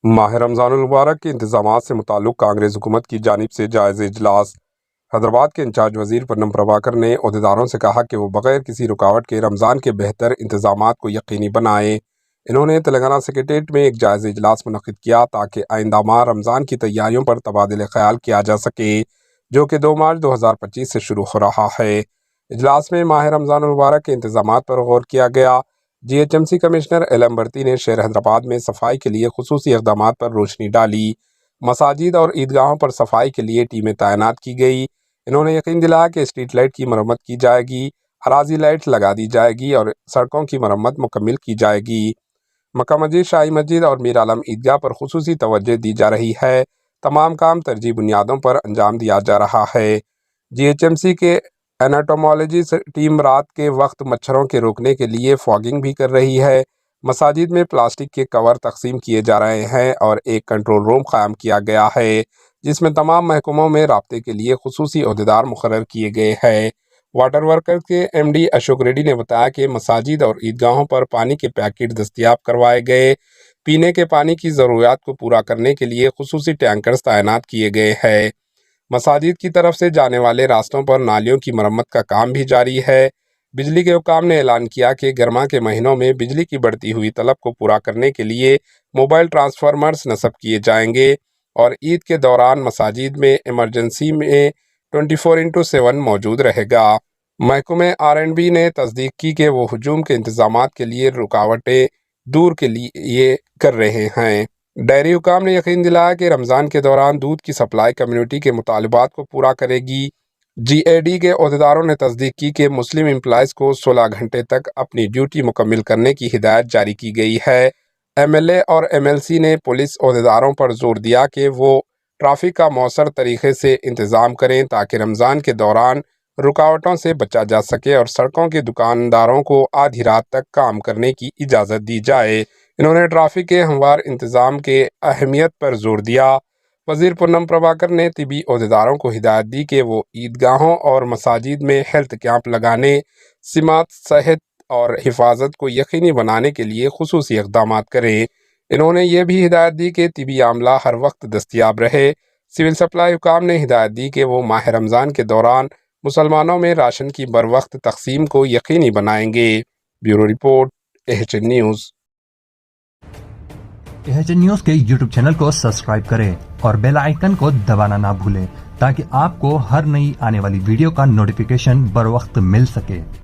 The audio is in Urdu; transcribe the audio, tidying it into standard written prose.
ماہ رمضان المبارک کے انتظامات سے متعلق کانگریس حکومت کی جانب سے جائزہ اجلاس۔ حیدرآباد کے انچارج وزیر پونم پربھاکر نے عہدیداروں سے کہا کہ وہ بغیر کسی رکاوٹ کے رمضان کے بہتر انتظامات کو یقینی بنائیں۔ انہوں نے تلنگانہ سکریٹریٹ میں ایک جائزہ اجلاس منعقد کیا تاکہ آئندہ ماہ رمضان کی تیاریوں پر تبادلہ خیال کیا جا سکے، جو کہ 2 مارچ 2025 سے شروع ہو رہا ہے۔ اجلاس میں ماہ رمضان المبارک کے انتظامات پر غور کیا گیا۔ G H M C commissioner Ilambarithi نے شہر حیدرآباد میں صفائی کے لیے خصوصی اقدامات پر روشنی ڈالی۔ مساجد اور عیدگاہوں پر صفائی کے لیے ٹیمیں تعینات کی گئی۔ انہوں نے یقین دلایا کہ اسٹریٹ لائٹ کی مرمت کی جائے گی، اراضی لائٹ لگا دی جائے گی اور سڑکوں کی مرمت مکمل کی جائے گی۔ مکہ مسجد، شاہی مسجد اور میر عالم عیدگاہ پر خصوصی توجہ دی جا رہی ہے۔ تمام کام ترجیحی بنیادوں پر انجام دیا جا رہا ہے۔ جی ایچ ایم سی کے انٹومالوجی ٹیم رات کے وقت مچھروں کے روکنے کے لیے فاگنگ بھی کر رہی ہے۔ مساجد میں پلاسٹک کے کور تقسیم کیے جا رہے ہیں اور ایک کنٹرول روم قائم کیا گیا ہے، جس میں تمام محکموں میں رابطے کے لیے خصوصی عہدیدار مقرر کیے گئے ہیں۔ واٹر ورکر کے ایم ڈی اشوک ریڈی نے بتایا کہ مساجد اور عیدگاہوں پر پانی کے پیکٹ دستیاب کروائے گئے۔ پینے کے پانی کی ضروریات کو پورا کرنے کے لیے خصوصی ٹینکرز تعینات کیے گئے ہیں۔ مساجد کی طرف سے جانے والے راستوں پر نالیوں کی مرمت کا کام بھی جاری ہے۔ بجلی کے حکام نے اعلان کیا کہ گرما کے مہینوں میں بجلی کی بڑھتی ہوئی طلب کو پورا کرنے کے لیے موبائل ٹرانسفارمرز نصب کیے جائیں گے اور عید کے دوران مساجد میں ایمرجنسی میں 24/7 موجود رہے گا۔ محکمہ R&B نے تصدیق کی کہ وہ ہجوم کے انتظامات کے لیے رکاوٹیں دور کے لیے کر رہے ہیں۔ ڈیری حکام نے یقین دلایا کہ رمضان کے دوران دودھ کی سپلائی کمیونٹی کے مطالبات کو پورا کرے گی۔ جی اے ڈی کے عہدیداروں نے تصدیق کی کہ مسلم امپلائیز کو 16 گھنٹے تک اپنی ڈیوٹی مکمل کرنے کی ہدایت جاری کی گئی ہے۔ ایم ایل اے اور ایم ایل سی نے پولیس عہدیداروں پر زور دیا کہ وہ ٹریفک کا مؤثر طریقے سے انتظام کریں تاکہ رمضان کے دوران رکاوٹوں سے بچا جا سکے اور سڑکوں کے دکانداروں کو آدھی رات تک کام کرنے کی اجازت دی جائے۔ انہوں نے ٹریفک کے ہموار انتظام کے اہمیت پر زور دیا۔ وزیر پونم پربھاکر نے طبی عہدیداروں کو ہدایت دی کہ وہ عیدگاہوں اور مساجد میں ہیلتھ کیمپ لگانے، سماعت، صحت اور حفاظت کو یقینی بنانے کے لیے خصوصی اقدامات کریں۔ انہوں نے یہ بھی ہدایت دی کہ طبی عملہ ہر وقت دستیاب رہے۔ سول سپلائی حکام نے ہدایت دی کہ وہ ماہ رمضان کے دوران مسلمانوں میں راشن کی بروقت تقسیم کو یقینی بنائیں گے۔ Bureau report, AHN news. AHN news کے یوٹیوب چینل کو سبسکرائب کریں اور بیل آئیکن کو دبانا نہ بھولیں تاکہ آپ کو ہر نئی آنے والی ویڈیو کا نوٹیفیکیشن بروقت مل سکے۔